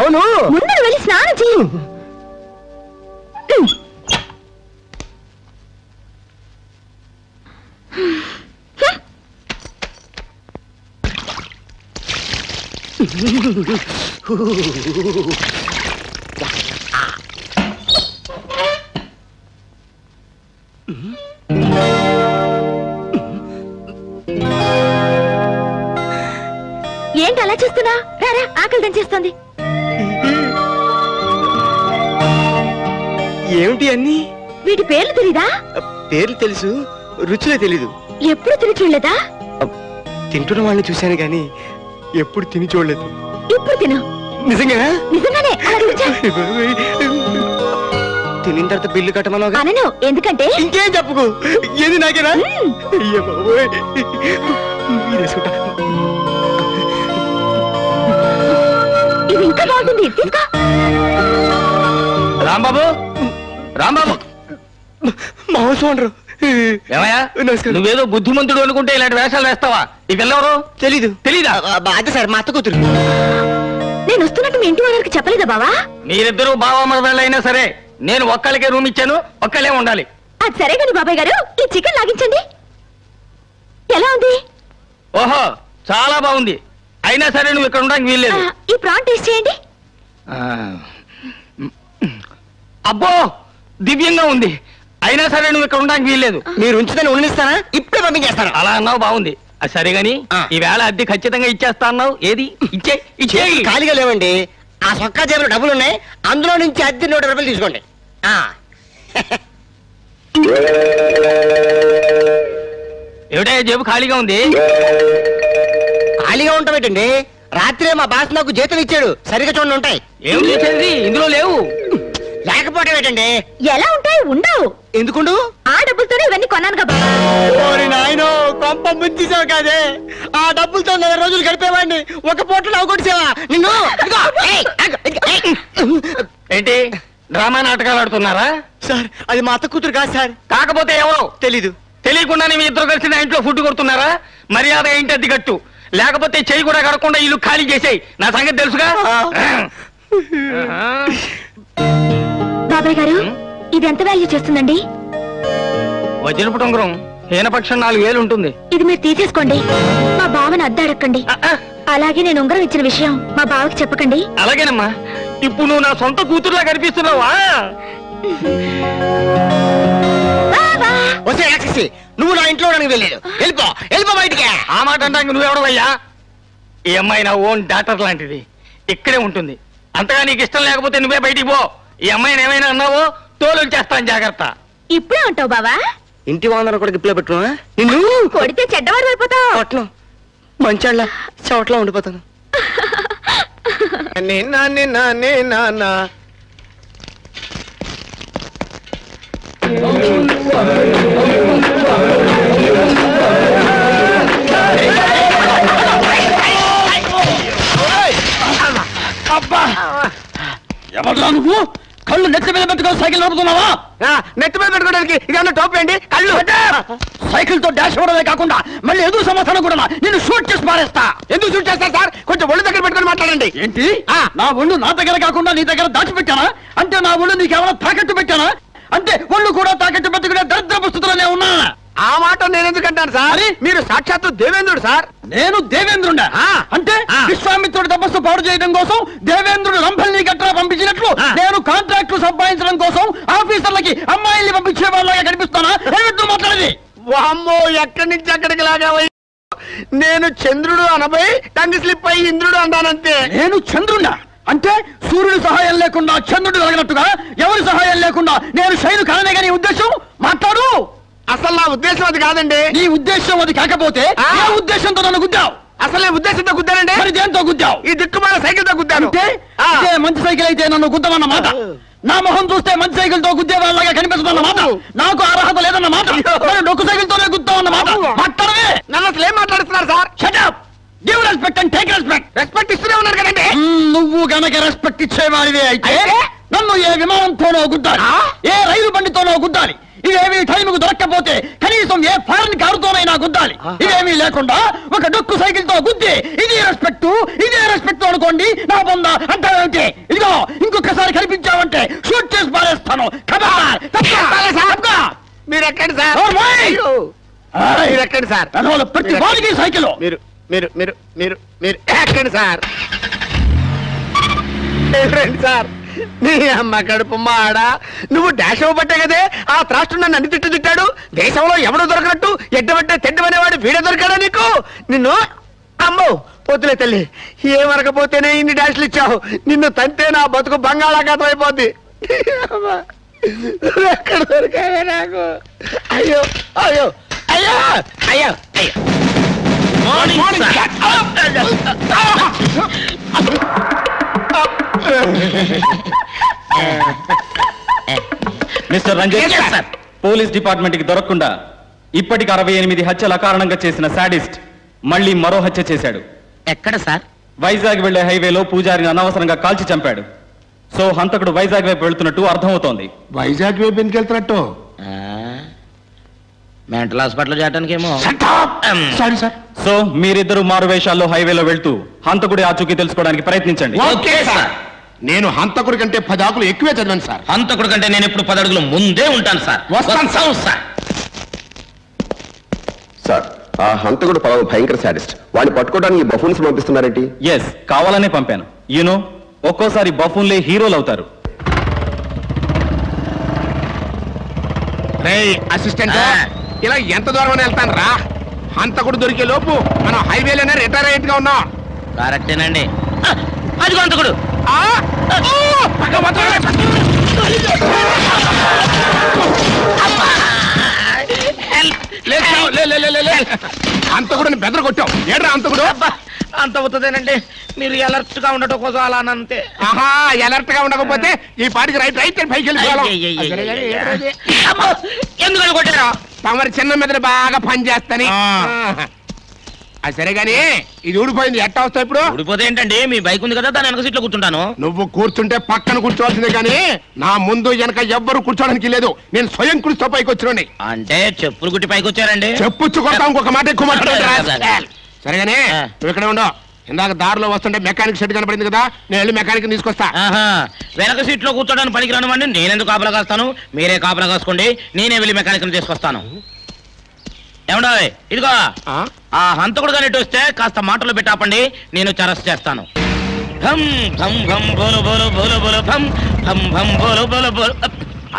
అవును, ముందు వెళ్ళి స్నానం చెయ్యి. ఏంటి అలా చూస్తున్నా? రారా, ఆకలి దంచేస్తుంది. ఏమిటి అన్ని? వీటి పేర్లు తెలీదా? పేర్లు తెలుసు, రుచులే తెలీదు. ఎప్పుడు తిని చూడలేదా? తింటున్న వాళ్ళని చూశాను కానీ ఎప్పుడు తిని చూడలేదు. ఇప్పుడు తిను. నిజంగా? నిజంగానే. తినిన తర్వాత బిల్లు కట్టమను. అనను, ఎందుకంటే ఇంకేం చెప్పుకో. ఏది నాకేనా? అయ్య బాబోయ్, ఇది ఇంకా బాగుంటుంది. ఇంకా రాంబాబు, రాంబాబు, మాంసం ఏమయ్యా నువ్వేదో బుద్ధిమంతుడు అనుకుంటే ఇలాంటి వేషాలు వేస్తావా? ఈ పిల్లెవరు? తెలీదు. తెలీదా? అదే సార్, మా అత్త కూతురు. నేను వస్తున్నట్టు మీ ఇంటి వాళ్ళకి చెప్పలేదా బావా? మీరిద్దరూ బావా మరదళ్ళైనా సరే నేను ఒక్కళ్ళకే రూమ్ ఇచ్చాను, ఒక్కళ్ళే ఉండాలి. అది సరే కానీ బాబాయ్ గారు, ఈ చికెన్ లాగించండి. ఎలా ఉంది? ఓహో, చాలా బాగుంది. అయినా సరే నువ్వు ఇక్కడ ఉండడానికి వీల్లేదు. ఈ ప్రాన్ టేస్ట్ చేయండి. అబ్బో, దివ్యంగా ఉంది. అయినా సరే నువ్వు ఇక్కడ ఉండడానికి వీల్లేదు. మీరు ఉంచుదని ఉండనిస్తానా? ఇప్పుడే పంపించేస్తాను. అలా అన్నావు, బాగుంది. అది సరే గాని ఈవేళ అద్దె ఖచ్చితంగా ఇచ్చేస్తా అన్నావు. ఏది? ఇచ్చే. ఖాళీగా లేవండి. ఆ సొక్కా జేబులో డబ్బులు ఉన్నాయి, అందులో నుంచి అద్దె 100 రూపాయలు తీసుకోండి. ఏమిటా జేబు ఖాళీగా ఉంది? ఖాళీగా ఉంటామేటండి, రాత్రే మా బాస్ నాకు జీతం ఇచ్చాడు. సరిగా చూడండి ఉంటాయి. ఏం చేసేది ఇందులో లేవు. లేకపోవటం ఏంటండి? ఎలా ఉంటాయి? ఉండవు. ఎందుకుండు? ఆ డబ్బులతోనే ఇవన్నీ కొన్నాను కదా. నాయనో, కొంప ముంచేసావు కాదే. ఆ డబ్బులతో 4 రోజులు గడిపేవాడిని. ఒక పూటలో అవగొట్టేవా నిన్ను? ఏంటి డ్రామా నాటకాలు ఆడుతున్నారా? సార్, అది మా అత్త కూతురు కాదు సార్. కాకపోతే ఎవరో తెలీదు. తెలియకుండానే మీ ఇద్దరు కలిసి నా ఇంట్లో ఫుడ్ కొడుతున్నారా? మర్యాద ఏంటి అద్దె కట్టు, లేకపోతే చెయ్యి కూడా కడకుండా ఇల్లు ఖాళీ చేసేయి. నా సంగతి తెలుసుగా. బాబాయ్ గారు, ఇది ఎంత వాల్యూ చేస్తుందండి? వజ్రపు ఉంగరం హీనపక్షం 4000 ఉంటుంది. ఇది మీరు తీసేసుకోండి. మా బావని అద్దె అడగండి. అలాగే నేను ఉంగరం ఇచ్చిన విషయం మా బావకి చెప్పకండి. అలాగేనమ్మా. ఇప్పుడు నువ్వు నా సొంత కూతురులా కనిపిస్తున్నావా? నువ్వు నా ఇంట్లో వెళ్ళలేదు. వెళ్ళిపో, వెళ్ళిపో బయటికి. ఆ మాట అంటే నువ్వెవడవయ్యా? ఈ అమ్మాయి నా ఓన్ డాటర్ లాంటిది, ఇక్కడే ఉంటుంది. అంతగా నీకు ఇష్టం లేకపోతే నువ్వే బయటికి పో. ఈ అమ్మాయిని ఏమైనా అన్నావో తోలు చేస్తాను, జాగ్రత్త. ఇప్పుడే ఉంటావు బావా? ఇంటి వాందన కూడా గిప్లో పెట్టుకున్నా. నిన్ను కొడితే చెడ్డవాడు అయిపోతావు. అట్లా మంచాళ్ళ చోట్ల ఉండిపోతాను. ఎవరా నువ్వు? కళ్ళు నెత్తి మీద పెట్టుకొని సైకిల్ నడుపుతున్నావా? నెత్తి మీద పెట్టుకోవడానికి ఇదన్నా టోపీ అండి? కళ్ళు సైకిల్ తో డాష్ ఇవ్వడమే కాకుండా మళ్ళీ ఎదురు సమాధానం కూడా నిన్ను షూట్ చేసి మారేస్తా. ఎందుకు షూట్ చేస్తారు సార్? కొంచెం ఒళ్ళు దగ్గర పెట్టుకొని మాట్లాడండి. ఏంటి? నా ఒళ్ళు నా దగ్గర కాకుండా నీ దగ్గర దాచిపెట్టానా? అంటే నా ఒళ్ళు నీకేమైనా తాకట్టు పెట్టానా? అంటే ఒళ్ళు కూడా తాకట్టు పెట్టుకునే దరిద్ర పుస్తకాలనే ఉన్నా. ఆ మాట నేను ఎందుకంటాను సార్? మీరు సాక్షాత్తు దేవేంద్రుడు సార్. నేను దేవేంద్రుడా? అంటే విశ్వామిత్రుడి తపస్సు పాడు చేయడం కోసం దేవేంద్రుడు రంభల్ని గట్రా పంపించినట్లు నేను కాంట్రాక్టులు సంపాదించడం కోసం ఆఫీసర్లకి అమ్మాయిల్ని పంపించే వాళ్ళగా కనిపిస్తానా? ఏమిటో మాట్లాడేది? వామ్మో, ఎక్కడి నుంచి ఎక్కడికి లాగా నేను చంద్రుడు అనబోయి టంగ్ స్లిప్ అయ్యి ఇంద్రుడు అంటానంతే. నేను చంద్రుడా? అంటే సూర్యుడి సహాయం లేకుండా చంద్రుడు కలిగినట్టుగా ఎవరి సహాయం లేకుండా నేను శైలు కాలనే కానీ ఉద్దేశం? మాట్లాడు. అసలు నా ఉద్దేశం అది కాదండి. నీ ఉద్దేశం అది కాకపోతే ఏ ఉద్దేశంతో నన్ను గుద్దావు? అసలు నేను ఉద్దేశంతో గుద్దానండి. మరి దేంతో గుద్దావు? ఈ దిక్కుమాల సైకిల్ తో గుద్దాను. ఇదే మంచి సైకిల్ అయితే నన్ను గుద్దమన్నమాట. నా మొహం చూస్తే మంచి సైకిల్ తో గుద్దే వాళ్ళగా కనిపిస్తుందన్నమాట. నాకు అర్హత లేదన్నమాట. డొక్కు సైకిల్ తోనే గుద్దామన్నమాట. మాట్లాడవే. నన్ను అసలు ఏం మాట్లాడుతున్నారు sir? Shut up. Give respect and take respect. Respect ఇస్తూనే ఉన్నారు కదండి. నువ్వు గనక రెస్పెక్ట్ ఇచ్చేవాడివే అయితే నన్ను ఏ విమానంతోనో గుద్దాలి, ఏ రైలు బండితోనో గుద్దాలి, ఇవేమీ టైంకు దొరక్కపోతే కనీసం ఏ ఫారెన్ కారుతోనైనా గుద్దాలి. ఇవేమీ లేకుండా ఒక డొక్కు సైకిల్ తో గుద్ది ఇదే రెస్పెక్ట్ అనుకోండి. నా బొంద అంటావేంటి? ఇదిగో ఇంకొకసారి కనిపించావంటే షూట్ చేసి పారేస్తాను. మీరు ఎక్కండి సార్, మీరు ఎక్కండి సార్. ప్రతి వాడికి సైకిల్ మీరు మీరు మీరు మీరు మీరు ఎక్కండి సార్. రండి సార్. నీ అమ్మ కడుపు మాడ, నువ్వు డాష్ అవ్వబట్టే కదే ఆ త్రాష్ట్రం నన్ను అన్ని తిట్టాడు. దేశంలో ఎవడో దొరకనట్టు ఎడ్డబట్టే తెడ్డమనేవాడు వీడే దొరికాడా నీకు? నిన్ను అమ్మో పోతులే తల్లి, ఏమరకపోతేనే ఇన్ని డాష్లు ఇచ్చావు. నిన్ను తంతే నా బతుకు బంగాళాఖాతం అయిపోద్ది. ఎక్కడ దొరికావే నాకు? అయ్యో అయ్యో అయ్యో అయ్యో అయ్యో. మిస్టర్ రంజిత్, పోలీస్ డిపార్ట్మెంట్ కి దొరకకుండా ఇప్పటికి 68 హత్యలు అకారణంగా చేసిన సాడిస్ట్ మళ్ళీ మరో హత్య చేశాడు. ఎక్కడ సార్? వైజాగ్ వెళ్లే హైవేలో పూజారిని అనవసరంగా కాల్చి చంపాడు. సో హంతకుడు వైజాగ్ వైపు వెళ్తున్నట్టు అర్థమవుతోంది. వైజాగ్ వైపు ఎందుకు వెళ్తున్నట్టు? మెంటల్ హాస్పిటల్ చేయడానికేమో. Sorry sir. సో మీరిద్దరు మారు వేషాల్లో హైవేలో వెళ్తూ హంతకుడి ఆచూకీ తెలుసుకోవడానికి ప్రయత్నించండి. Okay sir. నేను హంతకుడి కంటే 10 ఆకులు ఎక్కువే చదివాను సార్. హంతకుడి కంటే నేను ఎప్పుడు 10 అడుగులు ముందే ఉంటాను సార్. వస్తాను సార్. సార్, ఆ హంతకుడు పలావు భయంకర సాడిస్ట్. వాడిని పట్టుకోవడానికి బఫూన్స్ పంపిస్తున్నారేంటి? ఎస్, కావాలనే పంపాను. యూనో, ఒక్కోసారి బఫూన్లే హీరోలు అవుతారు. అసిస్టెంట్, ఇలా ఎంత దూరం వెళ్తాను రా? హంతకుడు దొరికే లోపు మనం హైవేలోనే రిటైర్ అయ్యేట్టుగా ఉన్నాం. కరెక్టేనండి. అది హంతకుడు. హంతకుడిని బెదర కొట్టావు. ఏడ్రా హంతకుడు? అంత అవుతుందేనండి, మీరు అలర్ట్ గా ఉండటం కోసం అలా అంతే. ఆహా, అలర్ట్ గా ఉండకపోతే ఈ పాటికి రైట్ పైకి వెళ్ళిపోవాలి. ఎందుకని కొట్టారా? తమరి చిన్న మీద బాగా పని చేస్తాని. అది సరే గాని ఇది ఊడిపోయింది, ఎట్టా వస్తావు ఇప్పుడు? ఊడిపోతే ఏంటండి, మీ బైక్ ఉంది కదా, దాని వెనక సీట్లో కూర్చుంటాను. నువ్వు కూర్చుంటే పక్కన కూర్చోవాల్సిందే గాని నా ముందు వెనక ఎవ్వరు కూర్చోడానికి లేదు. నేను స్వయం కృషితో పైకి వచ్చినండి. అంటే చెప్పులు గుట్టి పైకి వచ్చారండి? చెప్పుచ్చు కొడతా, ఇంకొక మాట ఎక్కువ మాట్లాడారు. సరేగానే నువ్వు ఇక్కడ ఉండవు. ఇందాక దారిలో వస్తుంటే మెకానిక్ షెడ్ కనపడింది కదా, నేను వెళ్ళి మెకానిక్ తీసుకొస్తా. వెనక సీట్లో కూర్చోడానికి పనికి రానివ్వండి, నేనెందుకు కాపలా కాస్తాను? మీరే కాపలా కాసుకోండి, నేనే వెళ్ళి మెకానిక్ తీసుకొస్తాను. ఏమండో, ఇదిగో ఆ హంతకుడు కానీ ఇటు వస్తే కాస్త మాటలు పెట్టాపండి, నేను అరెస్ట్ చేస్తాను.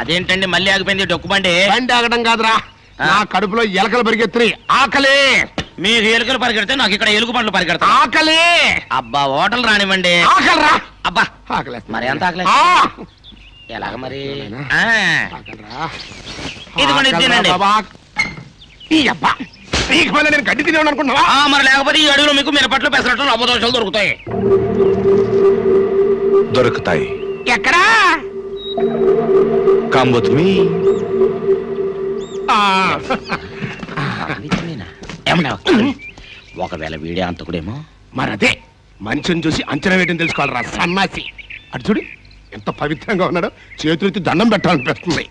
అదేంటండి మళ్ళీ ఆగిపోయింది డొక్కుబండి? బండి ఆగడం కాదురా, నా కడుపులో ఎలకలు పరిగెత్తి ఆకలి. మీరు ఎలుకలు పరిగెడితే నాకు ఇక్కడ ఎలుగు పండ్లు పరిగెడతా. ఆకలి. అబ్బా, హోటల్ రానివ్వండి. ఆకలిరా. అబ్బా, ఆకలి మరి ఎంత ఆకలి? ఎలాగ మరి? ఇదిగోండి, తినండి. నేను గడ్డి తినేవాడు అనుకుంటున్నా. మరి లేకపోతే ఈ అడుగులో మీకు మిరపట్లు పెసరట్లు అబ్బదోషాలు దొరుకుతాయి. దొరుకుతాయి. ఎక్కడా? Come with me. ఒకవేళ వీడే అంతకుడేమో. మరదే మనిషిని చూసి అంచనా వేయడం తెలుసుకోవాలరా సన్నాసి. అటు చూడు ఎంత పవిత్రంగా ఉన్నాడో, చేతులెత్తి దండం పెట్టాలనిపిస్తుంది.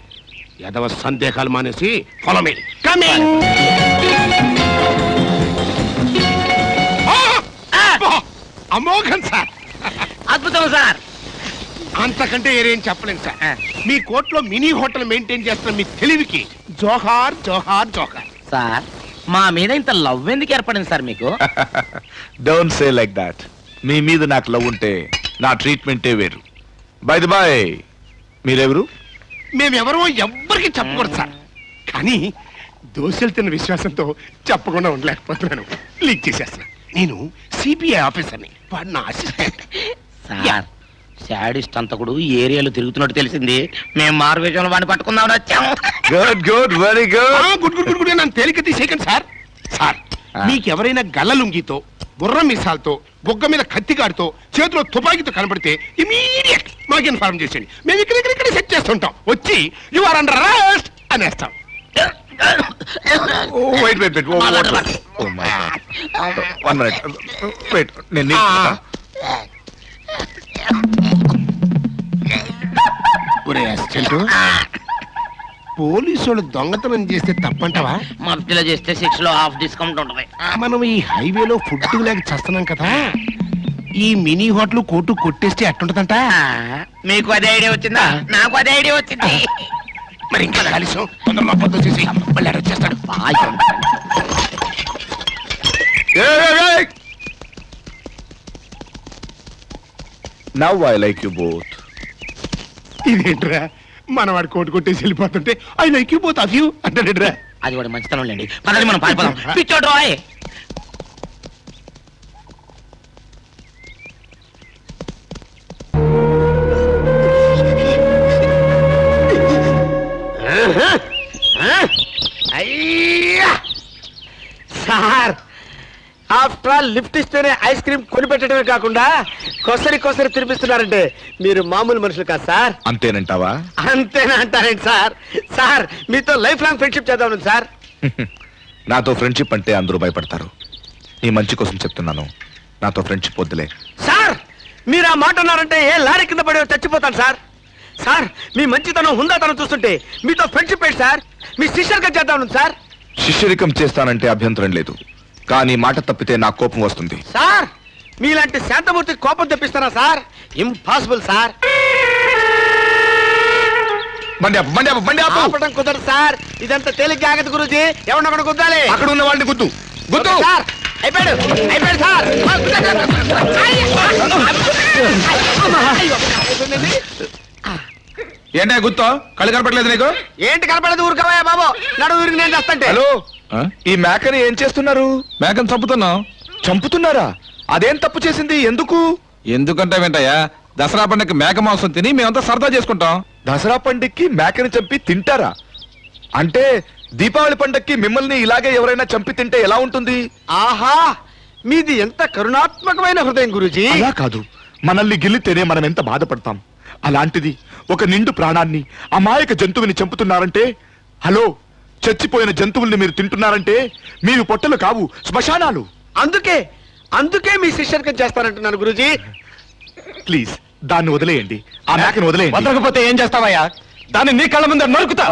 యదవ సందేహాలు మానేసి ఫాలో మీ. కమింగ్. అమోఘం సార్. అద్భుతం సార్. అంతకంటే ఏరేం చెప్పలేను సార్. మీ కోర్టులో మినీ హోటల్ మెయింటైన్ చేస్తున్న మీ తెలివికి జోహార్ జోహార్ జోహార్. సార్, మా మీద ఇంత లవ్ ఎందుకు ఏర్పడింది సార్ మీకు? Don't say like that. మీ మీద నాకు లవ్ ఉంటే నా ట్రీట్మెంటే వేరు. బై ది బై, మీరెవరు? మేమెవరో ఎవ్వరికి చెప్పకూడదు సార్, కానీ దోశలు తిన్న విశ్వాసంతో చెప్పకుండా ఉండలేకపోతున్నాను. లీక్ చేసేస్తున్నా. నేను సిబిఐ ఆఫీసర్ని, వాడు నా అసిస్టెంట్. సార్, శాడిస్ట్ అంతకుడు ఏరియాలో తిరుగుతున్నట్టు తెలిసింది. మేము మారువేషంలో వాడిని పట్టుకుందామని వచ్చాము. Good good, very good. Good good good good. నన్ను తేలిక తీసేయకండి సార్. సార్, మీకెవరైనా గల్లలుంగితో, బుర్ర మిసాలతో, బొగ్గ మీద కత్తిగాడితో, చేతిలో తుపాకీతో కనబడితే ఇమీడియట్ మాకు ఇన్ఫార్మ్ చేసేయండి. మేము ఇక్కడ సెట్ చేస్తుంటాం. వచ్చి యు ఆర్ అండర్ అరెస్ట్ అనేస్తాం. Wait wait wait. Oh my god. 1 minute wait. నేను ఒరే అసిస్టెంట్, పోలీసు వాళ్ళు దొంగతనం చేస్తే తప్పంటావా? మధ్యలో చేస్తే 6 లో హాఫ్ డిస్కౌంట్ ఉంటుంది. మనం ఈ హైవేలో ఫుడ్ లేక చేస్తున్నాం కదా, ఈ మినీ హోటల్ కోర్టు కొట్టేస్తే ఎట్టుంటదంట? మీకు అదే ఐడియా వచ్చిందా? నాకు అదే ఐడియా వచ్చింది. మరి ఇంకా కలిసాం, తొందరగా పొద్దు చేసి మళ్ళీ వచ్చేస్తాడు. Now I like you both. ఇదేంట్రా, మనవాడు కోర్టు కొట్టేసి వెళ్ళిపోతుంటే I like you both of you అంటాడేంట్రా? అది కూడా మంచితనం లేండి. పదండి మనం పారిపోదాం. పిచ్చోడు రాయ్. అయ్యా సార్, ఆఫ్టర్ ఆల్ లిఫ్ట్ ఇస్తేనే ఐస్ క్రీమ్ కొనిపెట్టడమే కాకుండా కొసరి తినిపిస్తున్నారంటే మీరు మామూలు మనుషులు కాదు సార్. అంతేనంటావా? అంతేనా అంటారేంటి సార్? సార్ మీతో లైఫ్ లాంగ్ ఫ్రెండ్షిప్ చేద్దాం సార్. నాతో ఫ్రెండ్షిప్ అంటే అందరూ భయపడతారు. నీ మంచి కోసం చెప్తున్నాను, నాతో ఫ్రెండ్షిప్ వద్దులే. సార్ మీరు ఆ మాట అన్నారంటే ఏ లారీ కింద పడి చచ్చిపోతాను సార్. సార్ మీ మంచితనం హుందాతనం చూస్తుంటే మీతో ఫ్రెండ్షిప్ ఏంటి సార్, మీ శిష్యులుగా చేద్దాం సార్. శిష్యరికం చేస్తానంటే అభ్యంతరం లేదు, కానీ మాట తప్పితే నా కోపం వస్తుంది. సార్ మీలాంటి శాంతమూర్తి కోపం తెప్పిస్తారా సార్? Impossible sir. ఆపడం కుదరదు సార్. ఇదంతా తేలిక ఆగదు గురూజీ. ఎవరినొకడు గుద్దాలి. అక్కడ ఉన్న వాళ్ళని గుద్దు సార్. అయిపోయాడు సార్. ఏంటో గుర్తో కళ్ళు కనపడలేదు నీకు? ఏంటి కనపడదు? ఊరుకోవా బాబు, నడు ఊరికి నేను చేస్తాంటే. హలో, ఈ మేకని ఏం చేస్తున్నారు? మేకను చంపుతున్నాం. చంపుతున్నారా? అదేం తప్పు చేసింది? ఎందుకు? ఎందుకంటే వెంటయ్యా, దసరా పండుగకి మేక మాంసం తిని మేమంతా సరదా చేసుకుంటాం. దసరా పండుగకి మేకని చంపి తింటారా? అంటే దీపావళి పండుగకి మిమ్మల్ని ఇలాగే ఎవరైనా చంపి తింటే ఎలా ఉంటుంది? ఆహా, మీది ఎంత కరుణాత్మకమైన హృదయం గురూజీ. అలా కాదు, మనల్ని గిల్లితేనే మనం ఎంత బాధపడతాం. అలాంటిది ఒక నిండు ప్రాణాన్ని, అమాయక జంతువుని చంపుతున్నారంటే, హలో, చచ్చిపోయిన జంతువుల్ని మీరు తింటున్నారంటే మీరు పొట్టలు కావు, శ్మశానాలు. అందుకే మీ శిష్యర్కం చేస్తానంటున్నాను గురూజీ. ప్లీజ్ దాన్ని వదిలేయండి, ఆ మేకను వదిలేయండి. వదలకపోతే ఏం చేస్తావయ్యా? దాన్ని నీ కళ్ళ ముందు నరుకుతా.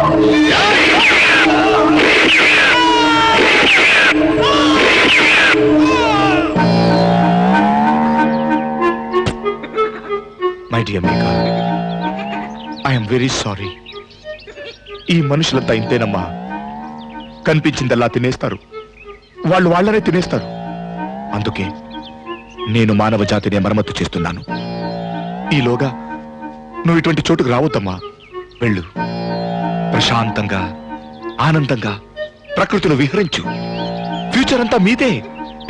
మై డియర్ మేక, ఐఎమ్ వెరీ సారీ. ఈ మనుషులంతా ఇంతేనమ్మా, కనిపించిందల్లా తినేస్తారు, వాళ్ళు వాళ్ళనే తినేస్తారు. అందుకే నేను మానవ జాతిని మరమ్మతు చేస్తున్నాను. ఈలోగా నువ్వు ఇటువంటి చోటుకు రావద్దమ్మా. వెళ్ళు, ప్రశాంతంగా ఆనందంగా ప్రకృతిలో విహరించు. ఫ్యూచర్ అంతా మీదే.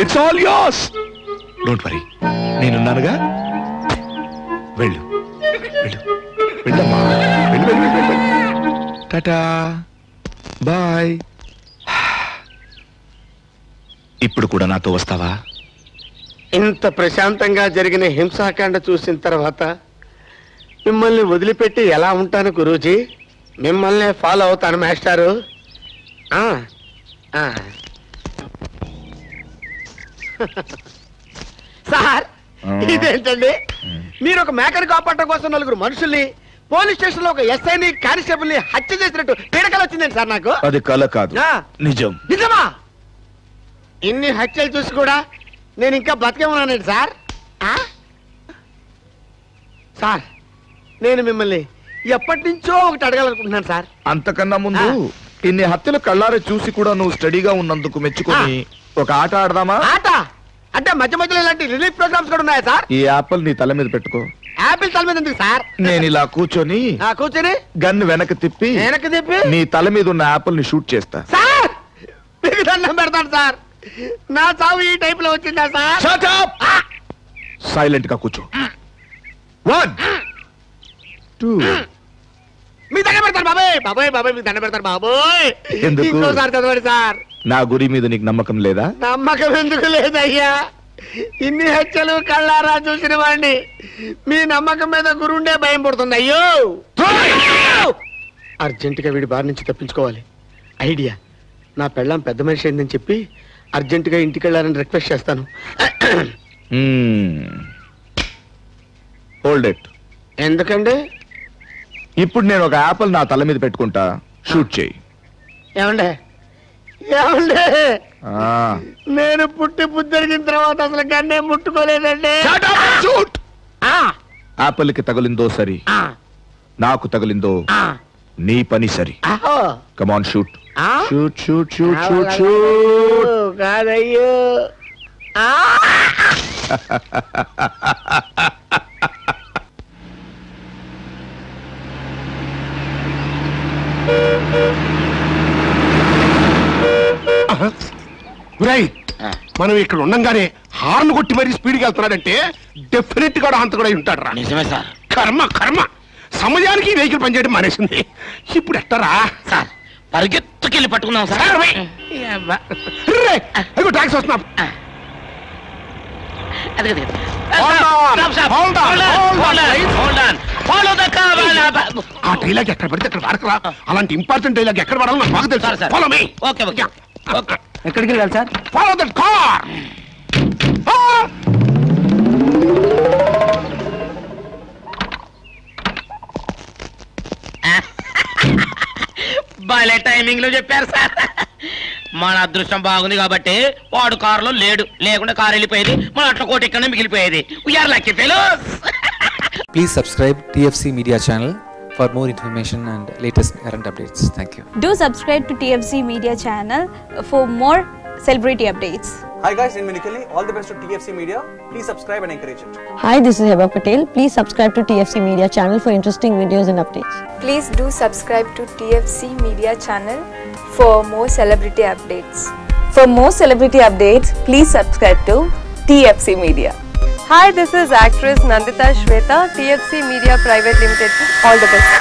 It's all yours. Don't worry, నేనున్నానుగా. వెళ్ళు వెళ్ళు వెళ్ళమ్మా, వెళ్ళు వెళ్ళు వెళ్ళు వెళ్ళు. Tata, bye. ఇప్పుడు కూడా నాతో వస్తావా? ఇంత ప్రశాంతంగా జరిగిన హింసాకాండ చూసిన తర్వాత మిమ్మల్ని వదిలిపెట్టి ఎలా ఉంటాను గురూజీ? మిమ్మల్ని ఫాలో అవుతాను మాస్టారు. సార్ ఇదేంటండి, మీరు ఒక మేకని కాపాడటం కోసం నలుగురు మనుషుల్ని, పోలీస్ స్టేషన్ లో ఒక ఎస్ఐని, కానిస్టేబుల్ ని హత్య చేసినట్టు పీడకలు వచ్చిందండి సార్ నాకు. అది కల కాదు, నిజం. నిజమా? ఇన్ని హత్యలు చూసి కూడా నేను ఇంకా బతికే ఉన్నానండి సార్. సార్ నేను మిమ్మల్ని ఎప్పటి నుంచో ఒకటి అడగాలనుకుంటున్నాను సార్. అంతకన్నా ముందు ఇన్ని హత్యలు కళ్ళారే చూసి కూడా నువ్వు స్టడీగా ఉన్నందుకు మెచ్చుకొని ఒక ఆట ఆడదామా? ఆట అంటే మధ్య మధ్యలో ఇలాంటి రిలీఫ్ ప్రోగ్రామ్స్ కూడా ఉన్నాయా సార్? ఈ యాపిల్ నీ తల మీద పెట్టుకో. యాపిల్ తల మీద ఎందుకు సార్? నేను ఇలా కూర్చొని గన్ను వెనక్కి తిప్పి నీ తల మీద ఉన్న యాపిల్ ని షూట్ చేస్తా. సార్ మీకు దండం పెడతాను సార్, నా చావు ఈ టైప్ లో వచ్చిందా సార్? సైలెంట్ గా కూర్చో. 1 2 మీకు దండం పెడతారు బాబాయ్. బాబాయ్ మీకు దండం పెడతారు బాబోయ్. ఎందుకు? ఇంకోసారి చదవండి సార్. నా గురి మీద నీకు నమ్మకం లేదా? నమ్మకం ఎందుకు లేదయ్యా? ఇన్ని హత్యలు కళ్ళారా చూసిన వాడిని మీ నమ్మకం మీద గురుండే భయం పడుతుంది. అయ్యో అర్జెంటుగా వీడి బారి నుంచి తప్పించుకోవాలి. ఐడియా, నా పెళ్ళాం పెద్ద మనిషి అయిందని చెప్పి అర్జెంటుగా ఇంటికి వెళ్ళాలని రిక్వెస్ట్ చేస్తాను. Hold it. ఎందుకండి? ఇప్పుడు నేను ఒక యాపిల్ నా తల మీద పెట్టుకుంటా, షూట్ చేయి. ఏమండే నేను పుట్టి పుద్దరికిన తర్వాత అసలు గన్నే ముట్టుకోలేదండి. షూట్. యాపిల్ కి తగిలిందో సరి, నాకు తగిలిందో నీ పని సరి. Come on shoot. Shoot shoot shoot shoot shoot. కాదయ్యో. మనం ఇక్కడ ఉండంగానే హార్న్ కొట్టి మరీ స్పీడ్కి వెళ్తున్నాడంటే డెఫినెట్ గా హంతకుడు అయి ఉంటాడు రా. నిజమే సార్. కర్మ కర్మ, సమయానికి వెహికల్ పనిచేయడం మానేసింది. ఇప్పుడు ఎట్టరా సార్? పరిగెత్తుకెళ్ళి పట్టుకున్నాం సార్. ట్యాక్స్ వస్తున్నాం. ఆ డైలాగ్ ఎక్కడ పడితే అక్కడ వాడకరా. అలాంటి ఇంపార్టెంట్ డైలాగ్ ఎక్కడ వాడాలో నాకు బాగా తెలుసు. Follow me. Okay okay. ఎక్కడికి వెళ్ళాలి సార్? Follow that car. భలే టైమింగ్ లో చెప్పారు సార్. మన అదృష్టం బాగుంది కాబట్టి వాడు కారులో లేడు, లేకుండా కారు వెళ్ళిపోయేది, మన అట్ల కోటి ఇక్కడ మిగిలిపోయేది. We're lucky fellows. Please subscribe TFC Media channel for more information and latest current updates. Thank you. Do subscribe to TFC Media channel for more celebrity updates. Hi guys, in Minikali, all the best to TFC Media. Please subscribe and encourage it. Hi, this is Heba Patel. Please subscribe to TFC Media channel for interesting videos and updates. Please do subscribe to TFC Media channel for more celebrity updates. For more celebrity updates, please subscribe to TFC Media. Hi, this is actress Nandita Shweta, TFC Media Private Limited. All the best.